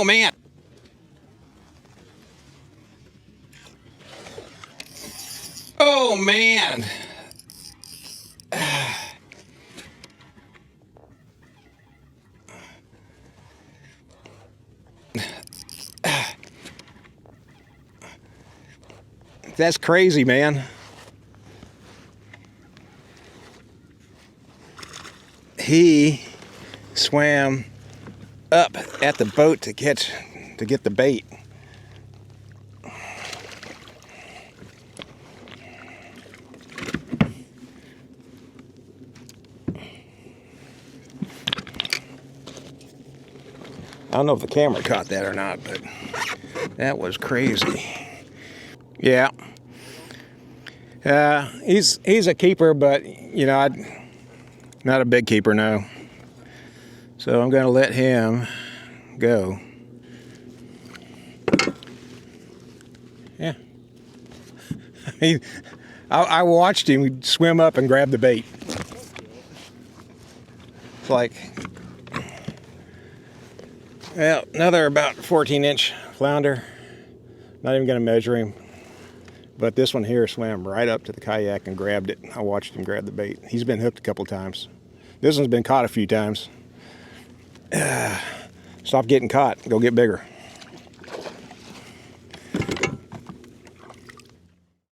Oh, man. Oh, man. That's crazy, man. He swam up at the boat to get the bait. I don't know if the camera caught that or not, but that was crazy. Yeah. He's a keeper, but you know, not a big keeper, no. So I'm gonna let him go. Yeah. I watched him swim up and grab the bait. It's like, well, another about 14-inch flounder. Not even gonna measure him. But this one here swam right up to the kayak and grabbed it. I watched him grab the bait. He's been hooked a couple times. This one's been caught a few times. Stop getting caught. Go get bigger.